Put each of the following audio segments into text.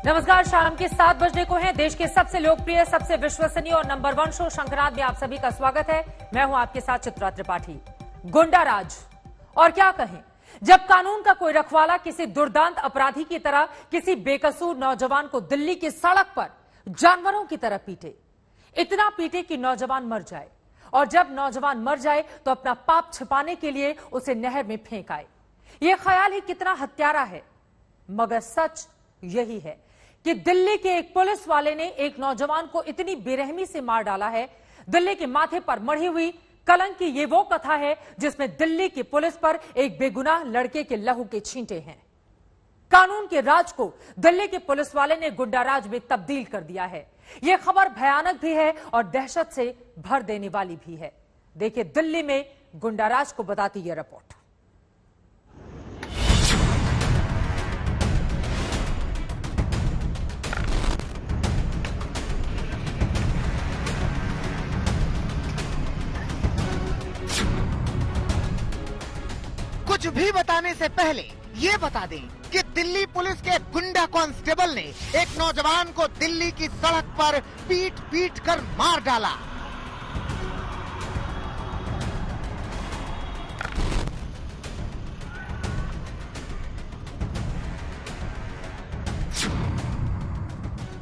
नमस्कार, शाम के 7 बजने को है। देश के सबसे लोकप्रिय, सबसे विश्वसनीय और नंबर 1 शो शंकराद में आप सभी का स्वागत है। मैं हूं आपके साथ चित्रा त्रिपाठी। गुंडा राज, और क्या कहें, जब कानून का कोई रखवाला किसी दुर्दांत अपराधी की तरह किसी बेकसूर नौजवान को दिल्ली की सड़क पर जानवरों की तरह पीटे, इतना पीटे कि नौजवान मर जाए, और जब नौजवान मर जाए तो अपना पाप छिपाने के लिए उसे नहर में फेंक आए। यह ख्याल ही कितना हत्यारा है, मगर सच यही है कि दिल्ली के एक पुलिस वाले ने एक नौजवान को इतनी बेरहमी से मार डाला है। दिल्ली के माथे पर मढ़ी हुई कलंक की ये वो कथा है जिसमें दिल्ली की पुलिस पर एक बेगुनाह लड़के के लहू के छींटे हैं। कानून के राज को दिल्ली के पुलिस वाले ने गुंडा राज में तब्दील कर दिया है। यह खबर भयानक भी है और दहशत से भर देने वाली भी है। देखिए दिल्ली में गुंडा राज को बताती यह रिपोर्ट। कुछ भी बताने से पहले ये बता दें कि दिल्ली पुलिस के गुंडा कांस्टेबल ने एक नौजवान को दिल्ली की सड़क पर पीट पीट कर मार डाला।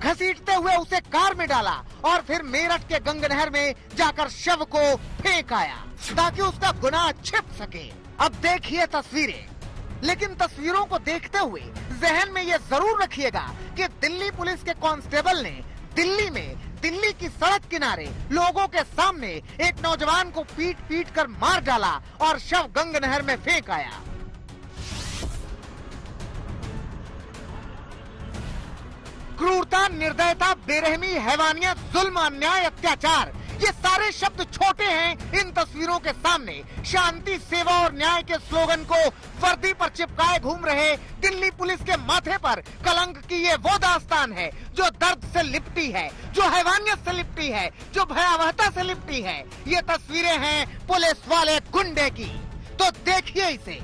घसीटते हुए उसे कार में डाला और फिर मेरठ के गंग नहर में जाकर शव को फेंक आया ताकि उसका गुनाह छिप सके। अब देखिए तस्वीरें, लेकिन तस्वीरों को देखते हुए जहन में ये जरूर रखिएगा कि दिल्ली पुलिस के कांस्टेबल ने दिल्ली में दिल्ली की सड़क किनारे लोगों के सामने एक नौजवान को पीट पीट कर मार डाला और शव गंग नहर में फेंक आया। क्रूरता, निर्दयता, बेरहमी, हैवानियत, जुल्म, अन्याय, अत्याचार, ये सारे शब्द छोटे हैं इन तस्वीरों के सामने। शांति, सेवा और न्याय के स्लोगन को वर्दी पर चिपकाए घूम रहे दिल्ली पुलिस के माथे पर कलंक की ये वो दास्तान है जो दर्द से लिपटी है, जो हैवानियत से लिपटी है, जो भयावहता से लिपटी है। ये तस्वीरें हैं पुलिस वाले गुंडे की, तो देखिए इसे।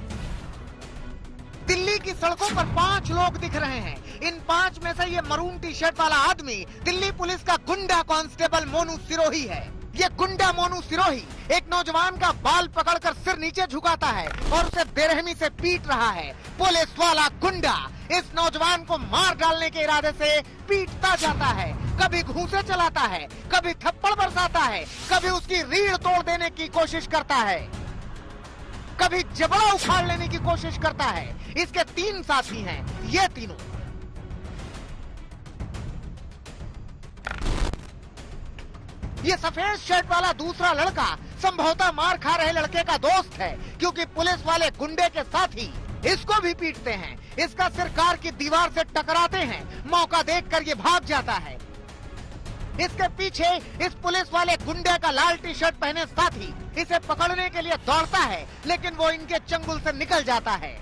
दिल्ली की सड़कों पर 5 लोग दिख रहे हैं। इन 5 में से ये मरून टी शर्ट वाला आदमी दिल्ली पुलिस का गुंडा कांस्टेबल मोनू सिरोही है। ये गुंडा मोनू सिरोही एक नौजवान का बाल पकड़कर सिर नीचे झुकाता है और उसे बेरहमी से पीट रहा है। पुलिस वाला गुंडा इस नौजवान को मार डालने के इरादे से पीटता जाता है। कभी घूंसे चलाता है, कभी थप्पड़ बरसाता है, कभी उसकी रीढ़ तोड़ देने की कोशिश करता है, कभी जबड़ा उखाड़ लेने की कोशिश करता है। इसके 3 साथी हैं। ये तीनों ये सफेद शर्ट वाला दूसरा लड़का संभवतः मार खा रहे लड़के का दोस्त है, क्योंकि पुलिस वाले गुंडे के साथी इसको भी पीटते हैं। इसका सिर कार की दीवार से टकराते हैं। मौका देखकर ये भाग जाता है। इसके पीछे इस पुलिस वाले गुंडे का लाल टी शर्ट पहने साथी इसे पकड़ने के लिए दौड़ता है, लेकिन वो इनके चंगुल से निकल जाता है।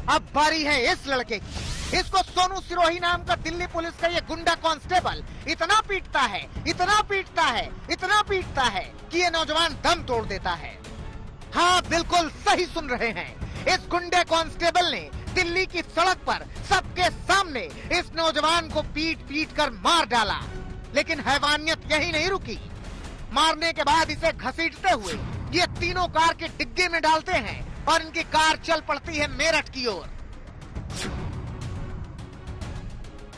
अब बारी है इस लड़के की। इसको सोनू सिरोही नाम का दिल्ली पुलिस का ये गुंडा कांस्टेबल इतना पीटता है, इतना पीटता है, इतना पीटता है कि ये नौजवान दम तोड़ देता है। हाँ, बिल्कुल सही सुन रहे हैं। इस गुंडे कांस्टेबल ने दिल्ली की सड़क पर सबके सामने इस नौजवान को पीट पीट कर मार डाला। लेकिन हैवानियत यही नहीं रुकी। मारने के बाद इसे घसीटते हुए ये तीनों कार के डिग्गे में डालते हैं और इनकी कार चल पड़ती है मेरठ की ओर।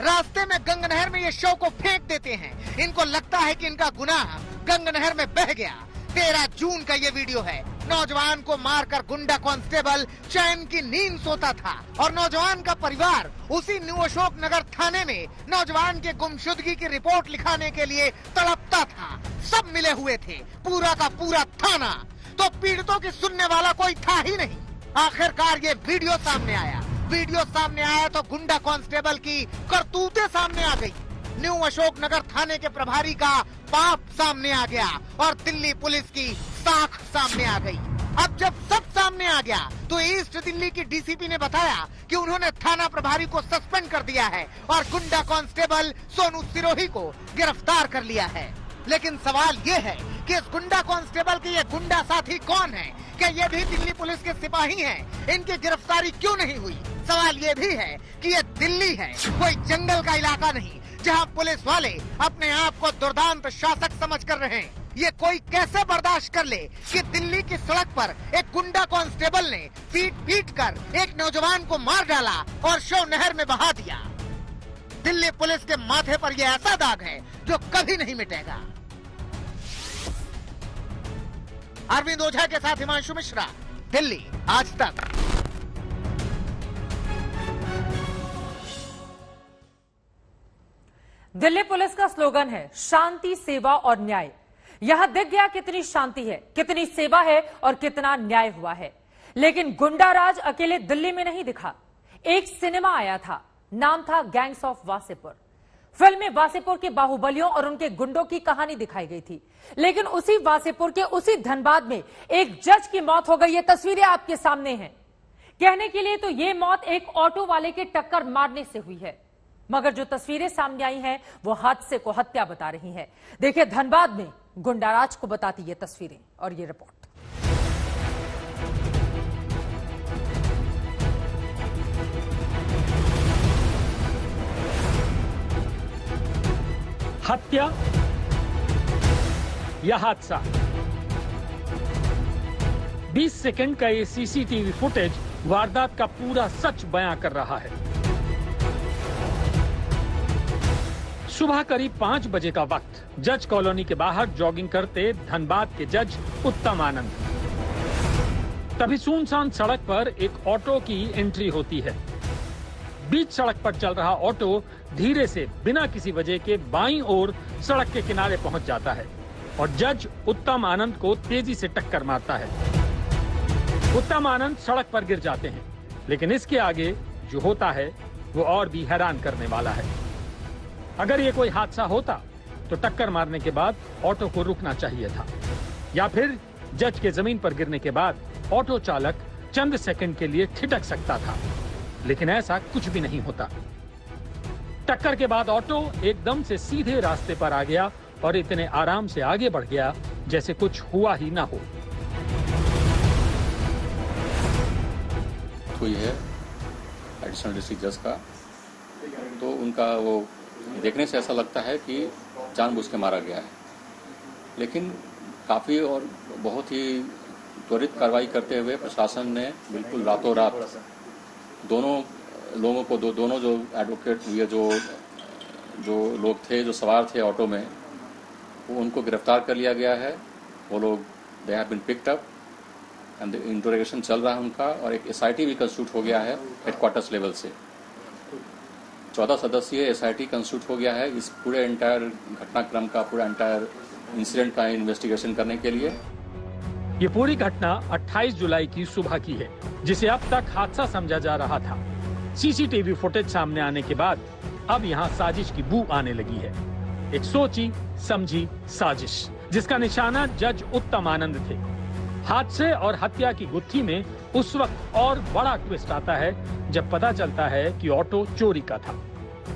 रास्ते में गंग नहर में ये शव को फेंक देते हैं। इनको लगता है कि इनका गुनाह गंग नहर में बह गया। 13 जून का ये वीडियो है। नौजवान को मारकर गुंडा कांस्टेबल चैन की नींद सोता था और नौजवान का परिवार उसी न्यू अशोक नगर थाने में नौजवान के गुमशुदगी की रिपोर्ट लिखाने के लिए तड़पता था। सब मिले हुए थे, पूरा का पूरा थाना। तो पीड़ितों की सुनने वाला कोई था ही नहीं। आखिरकार ये वीडियो सामने आया। वीडियो सामने आया तो गुंडा कांस्टेबल की करतूतें सामने आ गई। न्यू अशोक नगर थाने के प्रभारी का पाप सामने आ गया और दिल्ली पुलिस की साख सामने आ गई। अब जब सब सामने आ गया तो ईस्ट दिल्ली की डीसीपी ने बताया कि उन्होंने थाना प्रभारी को सस्पेंड कर दिया है और गुंडा कांस्टेबल सोनू सिरोही को गिरफ्तार कर लिया है। लेकिन सवाल ये है कि इस गुंडा कांस्टेबल के ये गुंडा साथी कौन है? क्या ये भी दिल्ली पुलिस के सिपाही हैं? इनकी गिरफ्तारी क्यों नहीं हुई? सवाल ये भी है कि ये दिल्ली है, कोई जंगल का इलाका नहीं जहां पुलिस वाले अपने आप को दुर्दांत शासक समझ कर रहे हैं। ये कोई कैसे बर्दाश्त कर ले कि दिल्ली की सड़क पर एक गुंडा कांस्टेबल ने पीट कर एक नौजवान को मार डाला और शव नहर में बहा दिया। दिल्ली पुलिस के माथे पर यह ऐसा दाग है जो कभी नहीं मिटेगा। अरविंद ओझा के साथ हिमांशु मिश्रा, दिल्ली आज तक। दिल्ली पुलिस का स्लोगन है शांति, सेवा और न्याय। यहां दिख गया कितनी शांति है, कितनी सेवा है और कितना न्याय हुआ है। लेकिन गुंडाराज अकेले दिल्ली में नहीं दिखा। एक सिनेमा आया था, नाम था गैंग्स ऑफ वासेपुर। फिल्म में वासेपुर के बाहुबलियों और उनके गुंडों की कहानी दिखाई गई थी। लेकिन उसी वासेपुर के उसी धनबाद में एक जज की मौत हो गई। ये तस्वीरें आपके सामने हैं। कहने के लिए तो ये मौत एक ऑटो वाले के टक्कर मारने से हुई है, मगर जो तस्वीरें सामने आई हैं वो हादसे को हत्या बता रही हैं। देखिए धनबाद में गुंडाराज को बताती ये तस्वीरें और ये रिपोर्ट। हत्या या हादसा, 20 सेकंड का ये सीसीटीवी फुटेज वारदात का पूरा सच बयां कर रहा है। सुबह करीब 5 बजे का वक्त, जज कॉलोनी के बाहर जॉगिंग करते धनबाद के जज उत्तम आनंद। तभी सुनसान सड़क पर एक ऑटो की एंट्री होती है। बीच सड़क पर चल रहा ऑटो धीरे से बिना किसी वजह के बाईं ओर सड़क के किनारे पहुंच जाता है और जज उत्तम आनंद को तेजी से टक्कर मारता है। उत्तम आनंद सड़क पर गिर जाते हैं, लेकिन इसके आगे जो होता है वो और भी हैरान करने वाला है। अगर ये कोई हादसा होता तो टक्कर मारने के बाद ऑटो को रुकना चाहिए था, या फिर जज के जमीन पर गिरने के बाद ऑटो चालक चंद सेकंड के लिए ठिठक सकता था। लेकिन ऐसा कुछ भी नहीं होता। टक्कर के बाद ऑटो एकदम से सीधे रास्ते पर आ गया और इतने आराम से आगे बढ़ गया जैसे कुछ हुआ ही ना हो। हुई है एडिशनल डिस्ट्रिक्ट जज का, तो उनका वो देखने से ऐसा लगता है कि जानबूझ के मारा गया है, लेकिन काफ़ी और बहुत ही त्वरित कार्रवाई करते हुए प्रशासन ने बिल्कुल रातों रात दोनों लोगों को दोनों जो एडवोकेट ये जो लोग थे जो सवार थे ऑटो में, वो उनको गिरफ्तार कर लिया गया है। वो लोग they have been picked up and interrogation चल रहा है उनका, और एक एसआईटी भी कंस्टिट्यूट हो गया है हेडक्वार्टर्स लेवल से। 14 सदस्यीय एसआईटी कंस्टिट्यूट हो गया है इस पूरे एंटायर घटनाक्रम का, पूरा एंटायर इंसिडेंट का इन्वेस्टिगेशन करने के लिए। ये पूरी घटना 28 जुलाई की सुबह की है, जिसे अब तक हादसा समझा जा रहा था। सीसीटीवी फुटेज सामने आने के बाद अब यहाँ साजिश की बू आने लगी है। एक सोची समझी साजिश, जिसका निशाना जज उत्तम आनंद थे। हादसे और हत्या की गुत्थी में उस वक्त और बड़ा ट्विस्ट आता है जब पता चलता है कि ऑटो चोरी का था।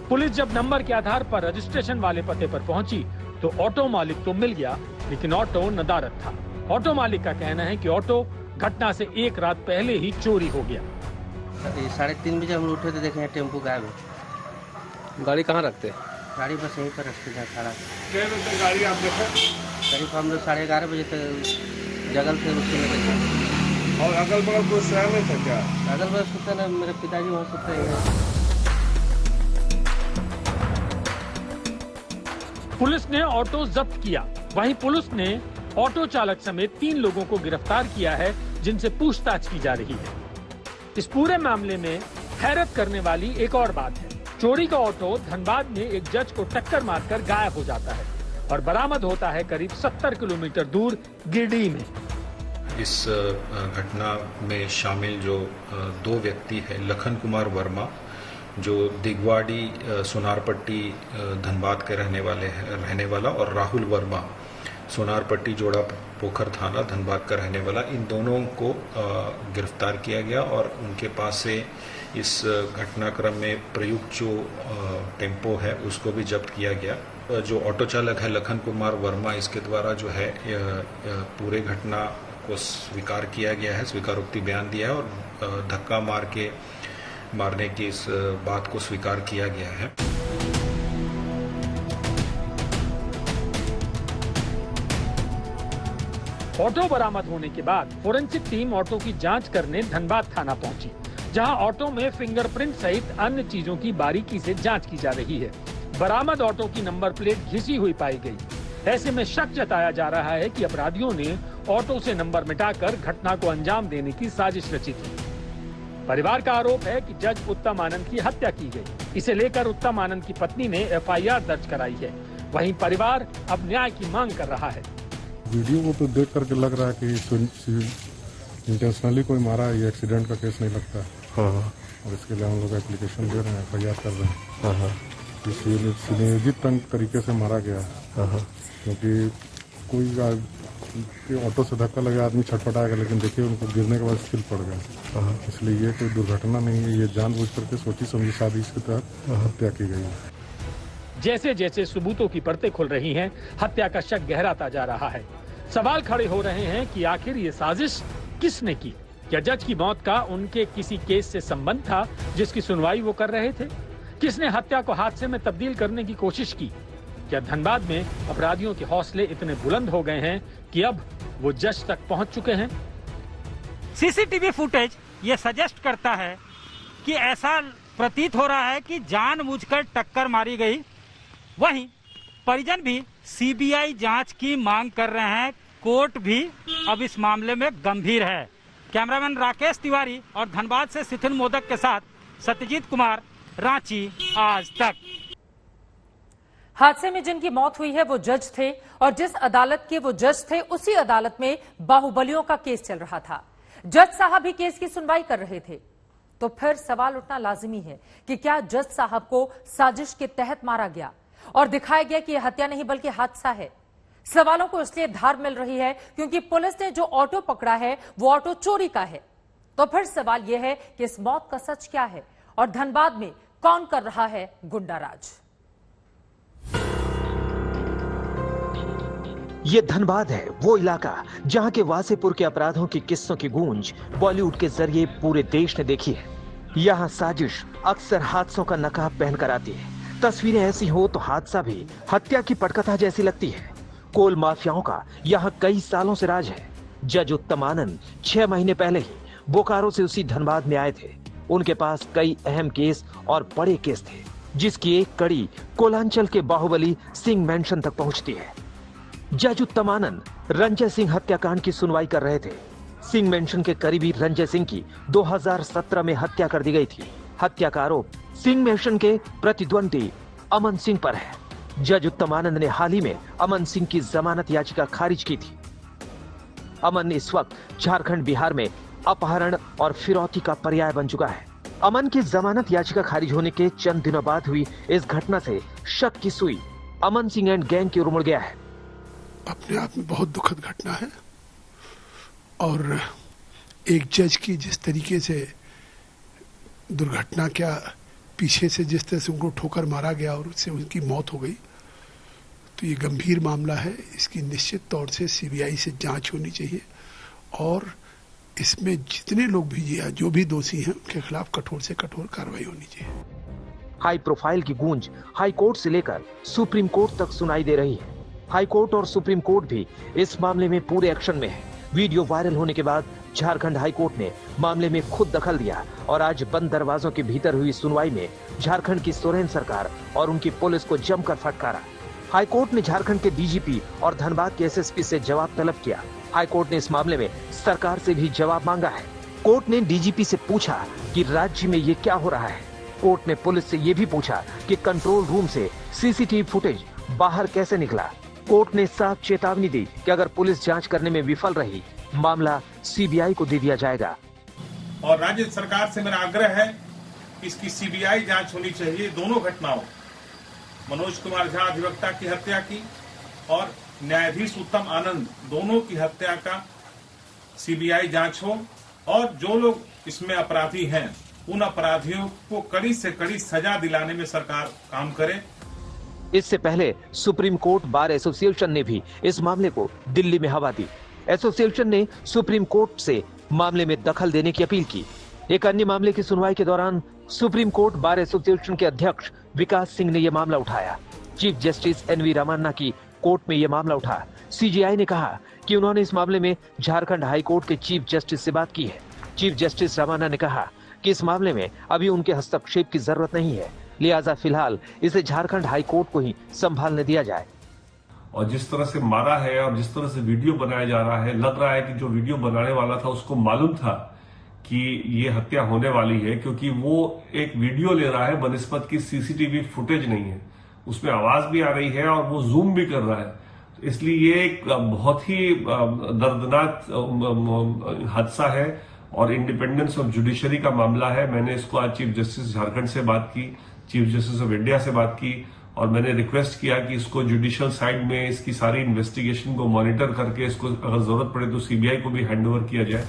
पुलिस जब नंबर के आधार पर रजिस्ट्रेशन वाले पते पर पहुंची तो ऑटो मालिक तो मिल गया, लेकिन ऑटो नदारद था। ऑटो मालिक का कहना है कि ऑटो घटना से एक रात पहले ही चोरी हो गया। 3:30 बजे हम उठे तो देखे टेम्पो गायब है। गाड़ी कहाँ रखते? गाड़ी बस यहीं पर रखते थे खड़ा। कितने बजे गाड़ी आप देखे? करीब हम लोग 11:30 बजे तक जगल थे उसके लगे थे। और अगल बगल कोई शहर में था क्या? अगल बगल सुनते ना, मेरे पिताजी वहाँ सुनते हैं। पुलिस ने ऑटो जब्त किया। वहीं पुलिस ने ऑटो चालक समेत 3 लोगों को गिरफ्तार किया है, जिनसे पूछताछ की जा रही है। इस पूरे मामले में हैरत करने वाली एक और बात है। चोरी का ऑटो धनबाद में एक जज को टक्कर मारकर गायब हो जाता है और बरामद होता है करीब 70 किलोमीटर दूर गिरडीह में। इस घटना में शामिल जो 2 व्यक्ति है, लखन कुमार वर्मा जो दिगवाड़ी सोनारपट्टी धनबाद के रहने वाला, और राहुल वर्मा सोनारपट्टी जोड़ा पोखर थाना धनबाद का रहने वाला, इन दोनों को गिरफ्तार किया गया और उनके पास से इस घटनाक्रम में प्रयुक्त जो टेम्पो है उसको भी जब्त किया गया। जो ऑटो चालक है लखन कुमार वर्मा, इसके द्वारा जो है पूरे घटना को स्वीकार किया गया है, स्वीकारोक्ति बयान दिया है और धक्का मार के मारने की इस बात को स्वीकार किया गया है। ऑटो बरामद होने के बाद फोरेंसिक टीम ऑटो की जांच करने धनबाद थाना पहुंची, जहां ऑटो में फिंगरप्रिंट सहित अन्य चीजों की बारीकी से जांच की जा रही है। बरामद ऑटो की नंबर प्लेट घिसी हुई पाई गई। ऐसे में शक जताया जा रहा है कि अपराधियों ने ऑटो से नंबर मिटाकर घटना को अंजाम देने की साजिश रची थी। परिवार का आरोप है कि जज उत्तम आनंद की हत्या की गई। इसे लेकर उत्तम आनंद की पत्नी ने एफआईआर दर्ज कराई है। वहीं परिवार अब न्याय की मांग कर रहा है। वीडियो को तो देख करके लग रहा है कि इंटेंशनली कोई मारा है, ये एक्सीडेंट का केस नहीं लगता है। और इसके लिए हम लोग एप्लीकेशन दे रहे हैं, एफआईआर कर रहे हैं। सुनियोजित तरीके से मारा गया है, क्योंकि कोई ऑटो से धक्का लगा आदमी छटपटाएगा, लेकिन देखिए उनको गिरने के बाद स्किल पड़ गया। इसलिए ये कोई दुर्घटना नहीं है, ये जानबूझ करके सोची समझी साजिश के तहत हत्या की गई है। जैसे जैसे सबूतों की परतें खुल रही हैं, हत्या का शक गहराता जा रहा है। सवाल खड़े हो रहे हैं कि आखिर ये साजिश किसने की? क्या जज की मौत का उनके किसी केस से संबंध था जिसकी सुनवाई वो कर रहे थे? किसने हत्या को हादसे में तब्दील करने की कोशिश की? क्या धनबाद में अपराधियों के हौसले इतने बुलंद हो गए हैं कि अब वो जज तक पहुंच चुके हैं? सीसीटीवी फुटेज ये सजेस्ट करता है कि ऐसा प्रतीत हो रहा है कि जानबूझकर टक्कर मारी गई। वहीं परिजन भी सीबीआई जांच की मांग कर रहे हैं। कोर्ट भी अब इस मामले में गंभीर है। कैमरामैन राकेश तिवारी और धनबाद से सिथिन मोदक के साथ सत्यजीत कुमार, रांची आज तक। हादसे में जिनकी मौत हुई है वो जज थे और जिस अदालत के वो जज थे उसी अदालत में बाहुबलियों का केस चल रहा था। जज साहब भी केस की सुनवाई कर रहे थे। तो फिर सवाल उठना लाजिमी है कि क्या जज साहब को साजिश के तहत मारा गया और दिखाया गया कि यह हत्या नहीं बल्कि हादसा है? सवालों को इसलिए धार मिल रही है क्योंकि पुलिस ने जो ऑटो पकड़ा है वो ऑटो चोरी का है। तो फिर सवाल यह है कि इस मौत का सच क्या है और धनबाद में कौन कर रहा है गुंडाराज? ये धनबाद है, वो इलाका जहां के वासेपुर के अपराधों की किस्सों की गूंज बॉलीवुड के जरिए पूरे देश ने देखी है। यहाँ साजिश अक्सर हादसों का नकाब पहनकर आती है। तस्वीरें ऐसी हो तो हादसा भी हत्या की पटकथा जैसी लगती है। कोल माफियाओं का यहाँ कई सालों से राज है। जज उत्तम आनंद 6 महीने पहले ही बोकारो से उसी धनबाद में आए थे। उनके पास कई अहम केस और बड़े केस थे, जिसकी एक कड़ी कोलांचल के बाहुबली सिंह मैंशन तक पहुंचती है। जज उत्तम आनंद रंजय सिंह हत्याकांड की सुनवाई कर रहे थे। सिंह मैंशन के करीबी रंजय सिंह की 2017 में हत्या कर दी गई थी। हत्या का आरोप सिंह मैंशन के प्रतिद्वंदी अमन सिंह पर है। जज उत्तम आनंद ने हाल ही में अमन सिंह की जमानत याचिका खारिज की थी। अमन इस वक्त झारखंड, बिहार में अपहरण और फिरौती का पर्याय बन चुका है। अमन की जमानत याचिका खारिज होने के चंद दिनों बाद हुई इस घटना से शक की सुई अमन सिंह एंड गैंग की ओर मुड़ गया है। अपने आप में बहुत दुखद घटना है और एक जज की जिस तरीके से दुर्घटना क्या पीछे से जिस तरह से उनको ठोकर मारा गया और उससे उनकी मौत हो गई, तो ये गंभीर मामला है। इसकी निश्चित तौर से सीबीआई से जांच होनी चाहिए और इसमें जितने लोग भी या जो भी दोषी हैं उनके खिलाफ कठोर से कठोर कार्रवाई होनी चाहिए। हाई प्रोफाइल की गूंज हाई कोर्ट से लेकर सुप्रीम कोर्ट तक सुनाई दे रही है। हाई कोर्ट और सुप्रीम कोर्ट भी इस मामले में पूरे एक्शन में है। वीडियो वायरल होने के बाद झारखंड हाई कोर्ट ने मामले में खुद दखल दिया और आज बंद दरवाजों के भीतर हुई सुनवाई में झारखंड की सोरेन सरकार और उनकी पुलिस को जमकर फटकारा। हाई कोर्ट ने झारखंड के डीजीपी और धनबाद के एसएसपी से जवाब तलब किया। हाई कोर्ट ने इस मामले में सरकार से भी जवाब मांगा है। कोर्ट ने डीजीपी से पूछा कि राज्य में ये क्या हो रहा है। कोर्ट ने पुलिस से ये भी पूछा कि कंट्रोल रूम से सीसीटीवी फुटेज बाहर कैसे निकला। कोर्ट ने साफ चेतावनी दी कि अगर पुलिस जांच करने में विफल रही, मामला सीबीआई को दे दिया जाएगा। और राज्य सरकार से मेरा आग्रह है कि इसकी सीबीआई जांच होनी चाहिए। दोनों घटनाओं, मनोज कुमार झा अधिवक्ता की हत्या की और न्यायाधीश उत्तम आनंद दोनों की हत्या का सीबीआई जांच हो और जो लोग इसमें अपराधी हैं उन अपराधियों को कड़ी से कड़ी सजा दिलाने में सरकार काम करे। इससे पहले सुप्रीम कोर्ट बार एसोसिएशन ने भी इस मामले को दिल्ली में हवा दी। एसोसिएशन ने सुप्रीम कोर्ट से मामले में दखल देने की अपील की। एक अन्य मामले की सुनवाई के दौरान सुप्रीम कोर्ट बार एसोसिएशन के अध्यक्ष विकास सिंह ने यह मामला उठाया। चीफ जस्टिस एनवी रामन्ना की कोर्ट में यह मामला उठा। सीजेआई ने कहा कि उन्होंने इस मामले में झारखंड हाई कोर्ट के चीफ जस्टिस से बात की है। चीफ जस्टिस रामन्ना ने कहा कि इस मामले में अभी उनके हस्तक्षेप की जरूरत नहीं है, लिहाजा फिलहाल इसे झारखंड हाई कोर्ट को ही संभालने दिया जाए। और जिस तरह से मारा है और जिस तरह से वीडियो बनाया जा रहा है, लग रहा है कि जो वीडियो बनाने वाला था उसको मालूम था कि ये हत्या होने वाली है, क्योंकि वो एक वीडियो ले रहा है बनिस्बत की सीसीटीवी फुटेज नहीं है, उसमें आवाज भी आ रही है और वो जूम भी कर रहा है। इसलिए ये एक बहुत ही दर्दनाक हादसा है और इंडिपेंडेंस ऑफ जुडिशरी का मामला है। मैंने इसको आज चीफ जस्टिस झारखंड से बात की, चीफ जस्टिस ऑफ इंडिया से बात की और मैंने रिक्वेस्ट किया कि इसको जुडिशियल साइड में इसकी सारी इन्वेस्टिगेशन को मॉनिटर करके इसको अगर जरूरत पड़े तो सीबीआई को भी हैंडओवर किया जाए।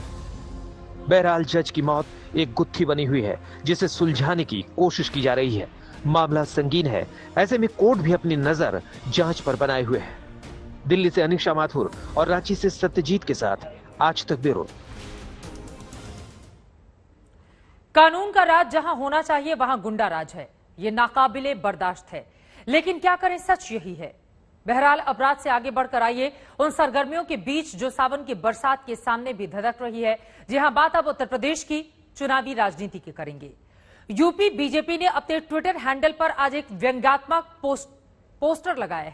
बहरहाल जज की मौत एक गुत्थी बनी हुई है जिसे सुलझाने की कोशिश की जा रही है। मामला संगीन है, ऐसे में कोर्ट भी अपनी नजर जांच पर बनाए हुए है। दिल्ली से अनिशा माथुर और रांची से सत्यजीत के साथ आज तक ब्यूरो। कानून का राज जहां होना चाहिए वहां गुंडा राज है, ये नाकाबिले बर्दाश्त है। लेकिन क्या करें, सच यही है। बहरहाल अपराध से आगे बढ़कर आइए उन सरगर्मियों के बीच जो सावन की बरसात के सामने भी धधक रही है। जी हां, बात अब उत्तर प्रदेश की चुनावी राजनीति की करेंगे। यूपी बीजेपी ने अपने ट्विटर हैंडल पर आज एक व्यंग्यात्मक पोस्टर लगाया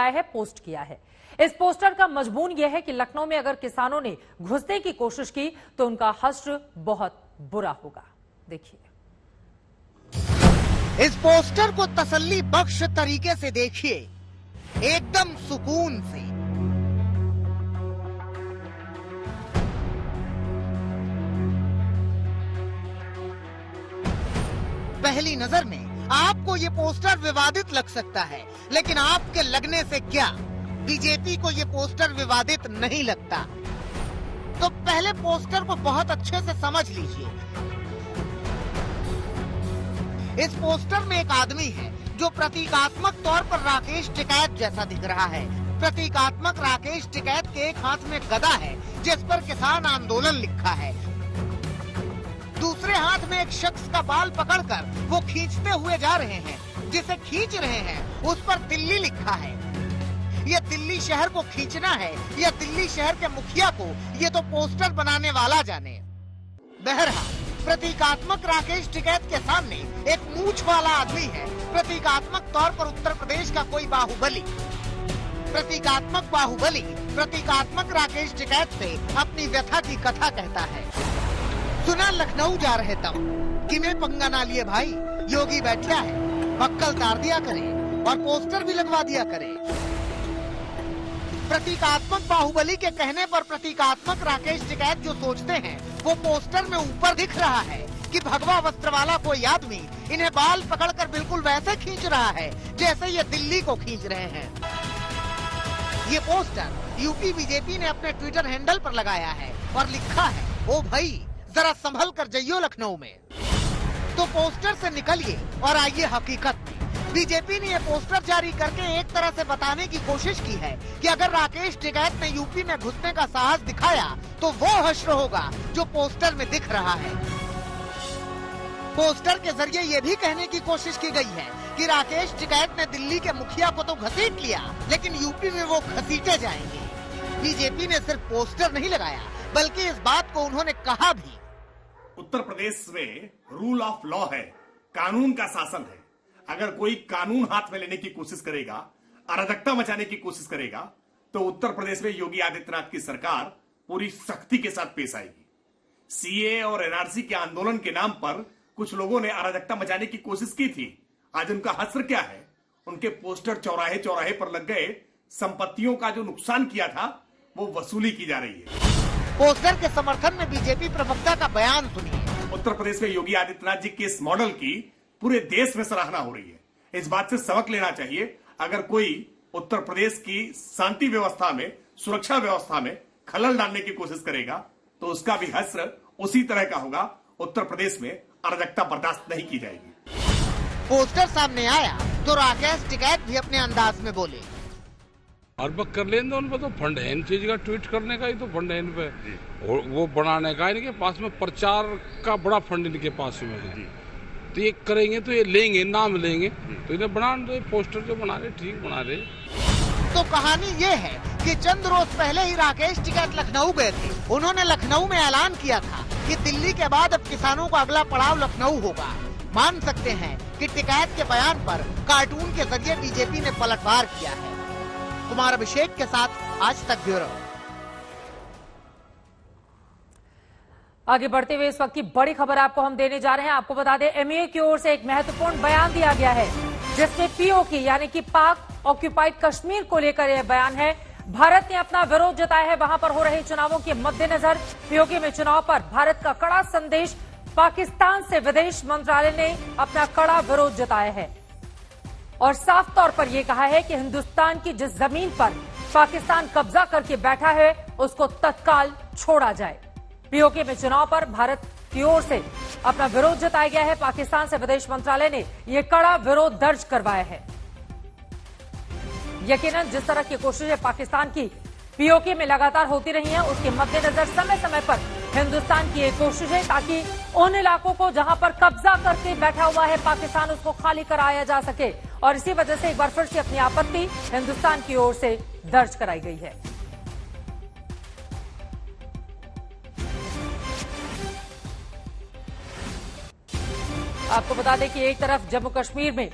है, पोस्ट किया है। इस पोस्टर का मजमून यह है कि लखनऊ में अगर किसानों ने घुसने की कोशिश की तो उनका हश्र बहुत बुरा होगा। देखिए इस पोस्टर को तसल्ली बख्श तरीके से देखिए, एकदम सुकून से। पहली नजर में आपको ये पोस्टर विवादित लग सकता है, लेकिन आपके लगने से क्या, बीजेपी को ये पोस्टर विवादित नहीं लगता। तो पहले पोस्टर को बहुत अच्छे से समझ लीजिए। इस पोस्टर में एक आदमी है जो प्रतीकात्मक तौर पर राकेश टिकैत जैसा दिख रहा है। प्रतीकात्मक राकेश टिकैत के एक हाथ में गदा है जिस पर किसान आंदोलन लिखा है। दूसरे हाथ में एक शख्स का बाल पकड़कर वो खींचते हुए जा रहे हैं। जिसे खींच रहे हैं उस पर दिल्ली लिखा है। ये दिल्ली शहर को खींचना है या दिल्ली शहर के मुखिया को, ये तो पोस्टर बनाने वाला जाने। बहरहाल प्रतीकात्मक राकेश टिकैत के सामने एक मूंछ वाला आदमी है। प्रतीकात्मक तौर पर उत्तर प्रदेश का कोई बाहुबली। प्रतीकात्मक बाहुबली प्रतीकात्मक राकेश टिकैत से अपनी व्यथा की कथा कहता है। सुना लखनऊ जा रहे तब कि मैं पंगा ना लिए भाई, योगी बैठा है, बक्कल तार दिया करे और पोस्टर भी लगवा दिया करे। प्रतीकात्मक बाहुबली के कहने पर प्रतीकात्मक राकेश टिकैत जो सोचते हैं वो पोस्टर में ऊपर दिख रहा है कि भगवा वस्त्र वाला कोई आदमी इन्हें बाल पकड़कर बिल्कुल वैसे खींच रहा है जैसे ये दिल्ली को खींच रहे हैं। ये पोस्टर यूपी बीजेपी ने अपने ट्विटर हैंडल पर लगाया है और लिखा है, ओ भाई जरा संभल कर जाइयो लखनऊ में। तो पोस्टर से निकलिए और आइए हकीकत में। बीजेपी ने ये पोस्टर जारी करके एक तरह से बताने की कोशिश की है कि अगर राकेश टिकैत ने यूपी में घुसने का साहस दिखाया तो वो हश्र होगा जो पोस्टर में दिख रहा है। पोस्टर के जरिए ये भी कहने की कोशिश की गई है कि राकेश टिकैत ने दिल्ली के मुखिया को तो घसीट लिया, लेकिन यूपी में वो घसीटे जाएंगे। बीजेपी ने सिर्फ पोस्टर नहीं लगाया बल्कि इस बात को उन्होंने कहा भी। उत्तर प्रदेश में रूल ऑफ लॉ है, कानून का शासन है। अगर कोई कानून हाथ में लेने की कोशिश करेगा, अराजकता मचाने की कोशिश करेगा, तो उत्तर प्रदेश में योगी आदित्यनाथ की सरकार पूरी सख्ती के साथ पेश आएगी। सीए और एनआरसी के आंदोलन के नाम पर कुछ लोगों ने अराजकता मचाने की कोशिश की थी। आज उनका हश्र क्या है? उनके पोस्टर चौराहे चौराहे पर लग गए। संपत्तियों का जो नुकसान किया था वो वसूली की जा रही है। पोस्टर के समर्थन में बीजेपी प्रवक्ता का बयान सुनिए। उत्तर प्रदेश में योगी आदित्यनाथ जी के इस मॉडल की पूरे देश में सराहना हो रही है। इस बात से सबक लेना चाहिए। अगर कोई उत्तर प्रदेश की शांति व्यवस्था में, सुरक्षा व्यवस्था में खलल डालने की कोशिश करेगा तो उसका भी हश्र उसी तरह का होगा। उत्तर प्रदेश में अराजकता बर्दाश्त नहीं की जाएगी। पोस्टर सामने आया तो राकेश टिकैत भी अपने अंदाज में बोले। और बस कर लें तो उन पर तो फंड है इन चीज का, ट्वीट करने का ही तो फंड है इन पे, और वो बनाने का इनके पास में प्रचार का बड़ा फंड इनके पास में है। तो ये करेंगे तो ये लेंगे, नाम लेंगे, तो इन्हें बना दो पोस्टर जो बना रहे ठीक बना रहे। तो कहानी ये है कि चंद रोज पहले ही राकेश टिकैत लखनऊ गए थे। उन्होंने लखनऊ में ऐलान किया था कि दिल्ली के बाद अब किसानों का अगला पड़ाव लखनऊ होगा। मान सकते हैं कि टिकैत के बयान पर कार्टून के जरिए बीजेपी ने पलटवार किया है। कुमार अभिषेक के साथ आज तक ब्यूरो। आगे बढ़ते हुए इस वक्त की बड़ी खबर आपको हम देने जा रहे हैं। आपको बता दें, एमओयू की ओर से एक महत्वपूर्ण बयान दिया गया है जिसमें पीओके यानी कि पाक ऑक्यूपाइड कश्मीर को लेकर यह बयान है। भारत ने अपना विरोध जताया है। वहां पर हो रहे चुनावों के मद्देनजर पीओके में चुनाव पर भारत का कड़ा संदेश। पाकिस्तान से विदेश मंत्रालय ने अपना कड़ा विरोध जताया है और साफ तौर पर यह कहा है कि हिंदुस्तान की जिस जमीन पर पाकिस्तान कब्जा करके बैठा है उसको तत्काल छोड़ा जाए। पीओके में चुनाव पर भारत की ओर से अपना विरोध जताया गया है। पाकिस्तान से विदेश मंत्रालय ने यह कड़ा विरोध दर्ज करवाया है। यकीनन जिस तरह की कोशिशें पाकिस्तान की पीओके में लगातार होती रही हैं, उसके मद्देनजर समय समय पर हिंदुस्तान की ये कोशिश है ताकि उन इलाकों को जहां पर कब्जा करके बैठा हुआ है पाकिस्तान, उसको खाली कराया जा सके। और इसी वजह से एक बार फिर से अपनी आपत्ति हिंदुस्तान की ओर से दर्ज कराई गई है। आपको बता दें कि एक तरफ जम्मू कश्मीर में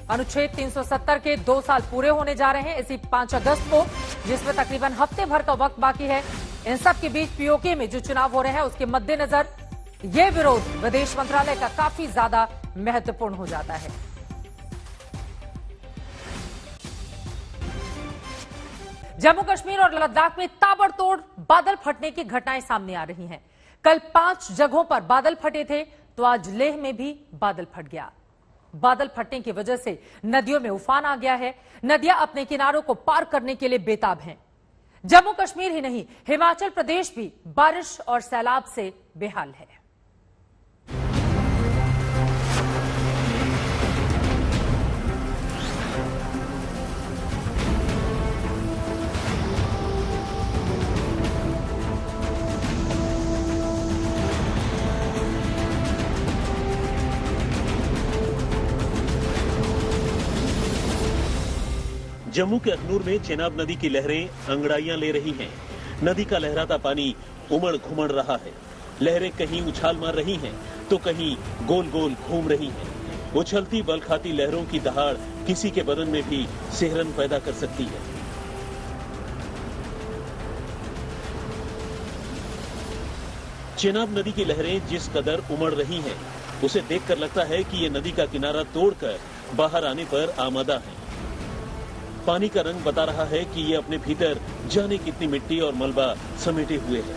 अनुच्छेद 370 के 2 साल पूरे होने जा रहे हैं इसी 5 अगस्त को, जिसमें तकरीबन हफ्ते भर का वक्त बाकी है। इन सब के बीच पीओके में जो चुनाव हो रहे हैं उसके मद्देनजर यह विरोध विदेश मंत्रालय का काफी ज्यादा महत्वपूर्ण हो जाता है। जम्मू कश्मीर और लद्दाख में ताबड़तोड़ बादल फटने की घटनाएं सामने आ रही हैं। कल 5 जगहों पर बादल फटे थे तो आज लेह में भी बादल फट गया। बादल फटने की वजह से नदियों में उफान आ गया है। नदियां अपने किनारों को पार करने के लिए बेताब हैं। जम्मू कश्मीर ही नहीं, हिमाचल प्रदेश भी बारिश और सैलाब से बेहाल है। जम्मू के अखनूर में चेनाब नदी की लहरें अंगड़ाइयां ले रही हैं। नदी का लहराता पानी उमड़ घुमड़ रहा है। लहरें कहीं उछाल मार रही हैं तो कहीं गोल गोल घूम रही हैं। उछलती बल खाती लहरों की दहाड़ किसी के बदन में भी सिहरन पैदा कर सकती है। चेनाब नदी की लहरें जिस कदर उमड़ रही हैं, उसे देखकर लगता है कि ये नदी का किनारा तोड़कर बाहर आने पर आमादा है। पानी का रंग बता रहा है कि ये अपने भीतर जाने कितनी मिट्टी और मलबा समेटे हुए है।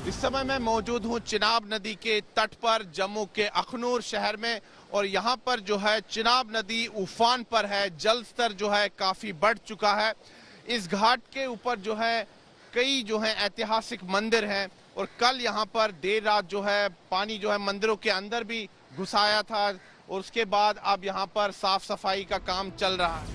इस समय मैं मौजूद हूँ चिनाब नदी के तट पर जम्मू के अखनूर शहर में, और यहाँ पर जो है चिनाब नदी उफान पर है। जल स्तर जो है काफी बढ़ चुका है। इस घाट के ऊपर जो है कई जो है ऐतिहासिक मंदिर हैं, और कल यहाँ पर देर रात जो है पानी जो है मंदिरों के अंदर भी घुसाया था, और उसके बाद अब यहाँ पर साफ सफाई का काम चल रहा है।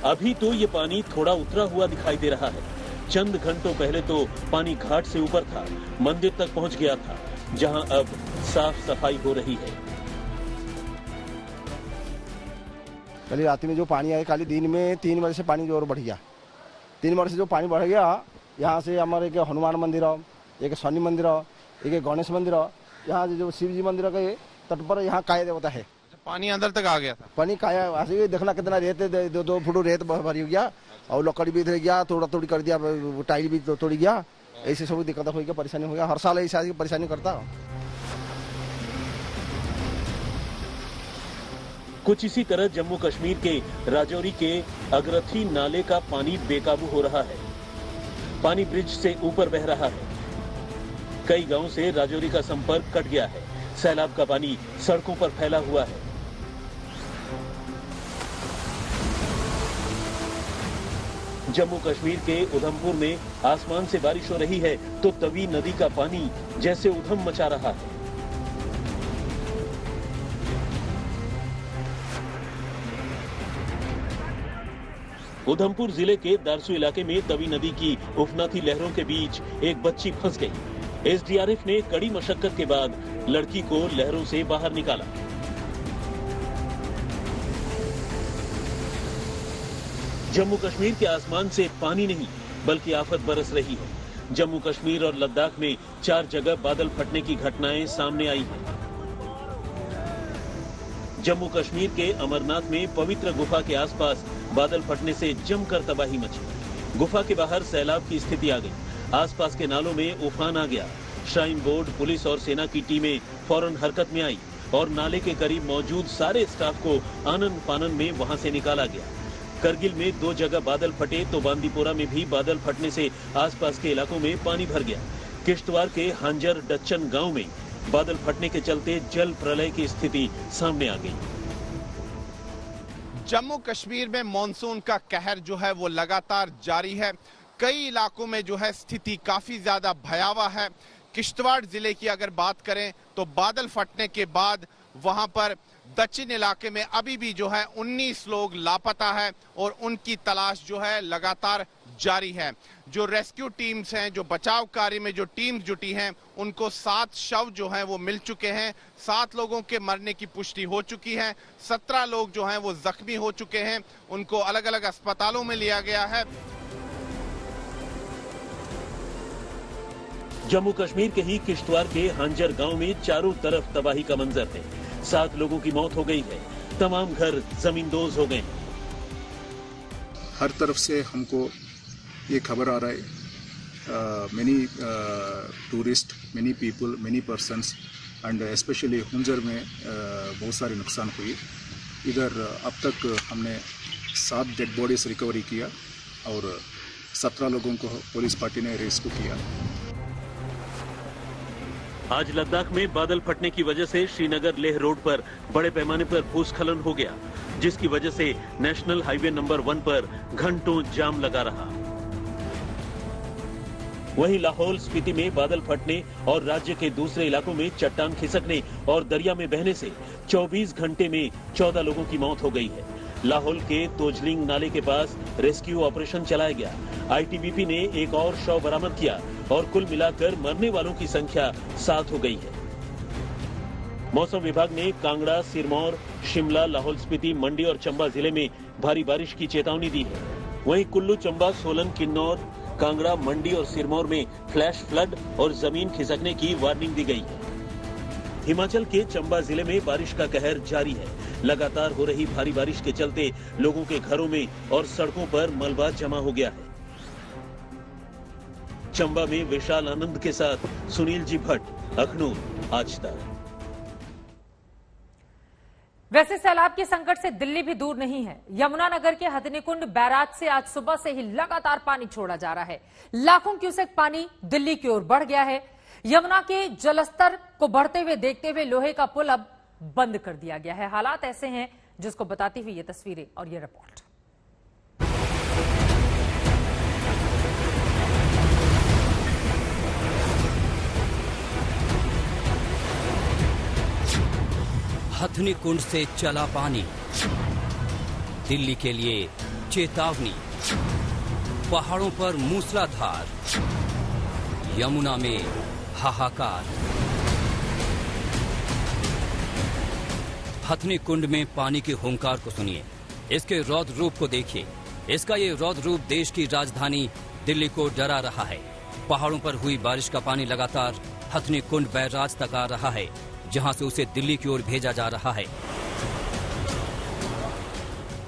अभी तो ये पानी थोड़ा उतरा हुआ दिखाई दे रहा है। चंद घंटों पहले तो पानी घाट से ऊपर था, मंदिर तक पहुंच गया था, जहां अब साफ सफाई हो रही है। कल रात में जो पानी आया, कल दिन में 3 बजे से पानी और बढ़ गया। 3 बजे से जो पानी बढ़ गया, यहाँ से हमारे एक हनुमान मंदिर, एक शनि मंदिर, एक गणेश मंदिर, यहाँ जो शिव जी मंदिर के तट पर यहाँ काया देवता है। पानी अंदर तक आ गया था। पानी काया ऐसे देखना कितना रेत, 2 फुट रेत भरी हो गया, और लकड़ी भी इधर गया, तोड़ा तोड़ी कर दिया, टाइल भी तोड़ी गया। ऐसे सब दिक्कत हो गया, परेशानी हो गया। हर साल ऐसी परेशानी करता। कुछ इसी तरह जम्मू कश्मीर के राजौरी के अगरथी नाले का पानी बेकाबू हो रहा है। पानी ब्रिज से ऊपर बह रहा है। कई गांवों से राजौरी का संपर्क कट गया है। सैलाब का पानी सड़कों पर फैला हुआ है। जम्मू कश्मीर के उधमपुर में आसमान से बारिश हो रही है तो तवी नदी का पानी जैसे उधम मचा रहा है। उधमपुर जिले के दारसू इलाके में तवी नदी की उफनाती लहरों के बीच एक बच्ची फंस गई। एसडीआरएफ ने कड़ी मशक्कत के बाद लड़की को लहरों से बाहर निकाला। जम्मू कश्मीर के आसमान से पानी नहीं बल्कि आफत बरस रही है। जम्मू कश्मीर और लद्दाख में 4 जगह बादल फटने की घटनाएं सामने आई हैं। जम्मू कश्मीर के अमरनाथ में पवित्र गुफा के आसपास बादल फटने से जमकर तबाही मची। गुफा के बाहर सैलाब की स्थिति आ गई। आसपास के नालों में उफान आ गया। श्राइन बोर्ड, पुलिस और सेना की टीमें फौरन हरकत में आई और नाले के करीब मौजूद सारे स्टाफ को आनन फानन में वहां से निकाला गया। करगिल में 2 जगह बादल फटे तो बांदीपोरा में भी बादल फटने से आसपास के इलाकों में पानी भर गया। किश्तवाड़ के हांजर डच्चन गांव में बादल फटने के चलते जल प्रलय की स्थिति सामने आ गई। जम्मू कश्मीर में मॉनसून का कहर जो है वो लगातार जारी है। कई इलाकों में जो है स्थिति काफी ज्यादा भयावह है। किश्तवाड़ जिले की अगर बात करें तो बादल फटने के बाद वहां पर दक्षिण इलाके में अभी भी जो है 19 लोग लापता है और उनकी तलाश जो है लगातार जारी है। जो रेस्क्यू टीम्स हैं, जो बचाव कार्य में जो टीम्स जुटी हैं, उनको 7 शव जो हैं वो मिल चुके हैं। 7 लोगों के मरने की पुष्टि हो चुकी है। 17 लोग जो हैं वो जख्मी हो चुके हैं। उनको अलग अलग अस्पतालों में लिया गया है। जम्मू कश्मीर के ही किश्तवाड़ के हांजर गांव में चारों तरफ तबाही का मंजर है। 7 लोगों की मौत हो गई है। तमाम घर जमींदोज हो गए। हर तरफ से हमको ये खबर आ रहा है, many tourist, many people, many persons and specially हुंजर में बहुत सारे नुकसान हुई। इधर अब तक हमने 7 डेड बॉडीज रिकवरी किया और 17 लोगों को पुलिस पार्टी ने रेस्क्यू किया। आज लद्दाख में बादल फटने की वजह से श्रीनगर लेह रोड पर बड़े पैमाने पर भूस्खलन हो गया, जिसकी वजह से नेशनल हाईवे नंबर 1 पर घंटों जाम लगा रहा। वहीं लाहौल स्पीति में बादल फटने और राज्य के दूसरे इलाकों में चट्टान खिसकने और दरिया में बहने से 24 घंटे में 14 लोगों की मौत हो गई है। लाहौल के तोजलिंग नाले के पास रेस्क्यू ऑपरेशन चलाया गया। आईटीबीपी ने एक और शव बरामद किया और कुल मिलाकर मरने वालों की संख्या 7 हो गई है। मौसम विभाग ने कांगड़ा, सिरमौर, शिमला, लाहौल स्पीति, मंडी और चंबा जिले में भारी बारिश की चेतावनी दी है। वहीं कुल्लू, चंबा, सोलन, किन्नौर, कांगड़ा, मंडी और सिरमौर में फ्लैश फ्लड और जमीन खिसकने की वार्निंग दी गई है। हिमाचल के चंबा जिले में बारिश का कहर जारी है। लगातार हो रही भारी बारिश के चलते लोगों के घरों में और सड़कों पर मलबा जमा हो गया है। चंबा में विशाल आनंद के साथ सुनील जी भट्ट, अखनूर, आज तक। वैसे सैलाब के संकट से दिल्ली भी दूर नहीं है। यमुनानगर के हथनीकुंड बैराज से आज सुबह से ही लगातार पानी छोड़ा जा रहा है। लाखों क्यूसेक पानी दिल्ली की ओर बढ़ गया है। यमुना के जलस्तर को बढ़ते हुए देखते हुए लोहे का पुल अब बंद कर दिया गया है। हालात ऐसे हैं जिसको बताती हुई ये तस्वीरें और ये रिपोर्ट। हथनीकुंड से चला पानी, दिल्ली के लिए चेतावनी। पहाड़ों पर मूसलाधार, यमुना में हाहाकार। हथनीकुंड में पानी के हुंकार को सुनिए, इसके रौद्र रूप को देखिए। इसका ये रौद्र रूप देश की राजधानी दिल्ली को डरा रहा है। पहाड़ों पर हुई बारिश का पानी लगातार हथनीकुंड बैराज तक आ रहा है, जहां से उसे दिल्ली की ओर भेजा जा रहा है।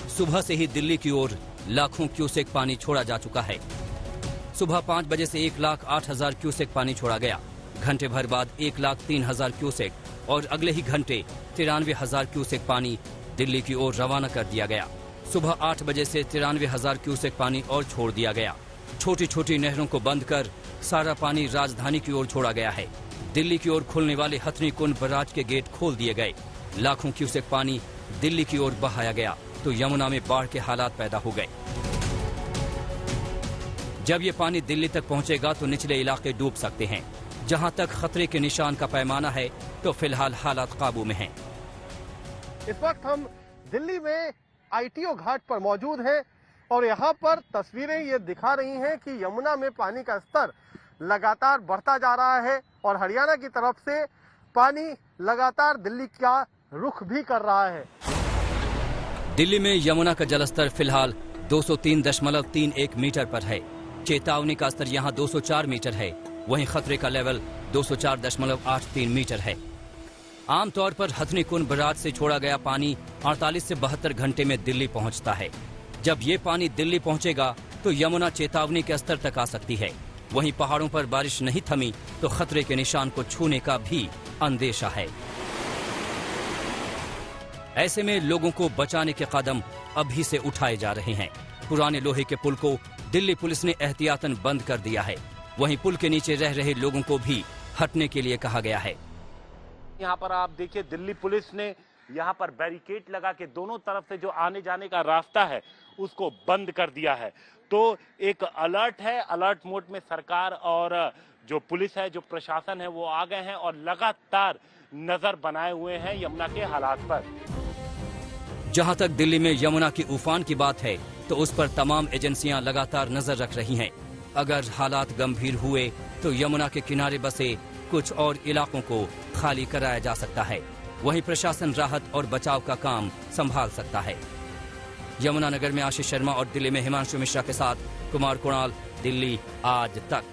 सुबह से ही दिल्ली की ओर लाखों क्यूसेक पानी छोड़ा जा चुका है। सुबह 5 बजे से 1,08,000 क्यूसेक पानी छोड़ा गया। घंटे भर बाद 1,03,000 क्यूसेक और अगले ही घंटे 93,000 क्यूसेक पानी दिल्ली की ओर रवाना कर दिया गया। सुबह 8 बजे से 93,000 क्यूसेक पानी और छोड़ दिया गया। छोटी छोटी नहरों को बंद कर सारा पानी राजधानी की ओर छोड़ा गया है। दिल्ली की ओर खुलने वाले हथनीकुंड बैराज के गेट खोल दिए गए। लाखों क्यूसेक पानी दिल्ली की ओर बहाया गया तो यमुना में बाढ़ के हालात पैदा हो गए। जब ये पानी दिल्ली तक पहुंचेगा तो निचले इलाके डूब सकते हैं। जहां तक खतरे के निशान का पैमाना है तो फिलहाल हालात काबू में हैं। इस वक्त हम दिल्ली में आईटीओ घाट पर मौजूद हैं। और यहाँ पर तस्वीरें ये दिखा रही हैं कि यमुना में पानी का स्तर लगातार बढ़ता जा रहा है और हरियाणा की तरफ से पानी लगातार दिल्ली का रुख भी कर रहा है। दिल्ली में यमुना का जलस्तर फिलहाल 203.31 मीटर पर है। चेतावनी का स्तर यहाँ 204 मीटर है, वहीं खतरे का लेवल 204.83 मीटर है। आमतौर पर हथनी कुंड बराज से छोड़ा गया पानी 48 से 72 घंटे में दिल्ली पहुंचता है। जब ये पानी दिल्ली पहुंचेगा तो यमुना चेतावनी के स्तर तक आ सकती है। वहीं पहाड़ों पर बारिश नहीं थमी तो खतरे के निशान को छूने का भी अंदेशा है। ऐसे में लोगों को बचाने के कदम अभी से उठाए जा रहे हैं। पुराने लोहे के पुल को दिल्ली पुलिस ने एहतियातन बंद कर दिया है। वहीं पुल के नीचे रह रहे लोगों को भी हटने के लिए कहा गया है। यहाँ पर आप देखिए दिल्ली पुलिस ने यहाँ पर बैरिकेड लगा के दोनों तरफ से जो आने जाने का रास्ता है उसको बंद कर दिया है। तो एक अलर्ट है, अलर्ट मोड में सरकार और जो पुलिस है, जो प्रशासन है वो आ गए हैं और लगातार नजर बनाए हुए हैं यमुना के हालात पर। जहां तक दिल्ली में यमुना की उफान की बात है तो उस पर तमाम एजेंसियां लगातार नजर रख रही हैं। अगर हालात गंभीर हुए तो यमुना के किनारे बसे कुछ और इलाकों को खाली कराया जा सकता है। वहीं प्रशासन राहत और बचाव का काम संभाल सकता है। यमुनानगर में आशीष शर्मा और दिल्ली में हिमांशु मिश्रा के साथ कुमार कुणाल, दिल्ली आज तक।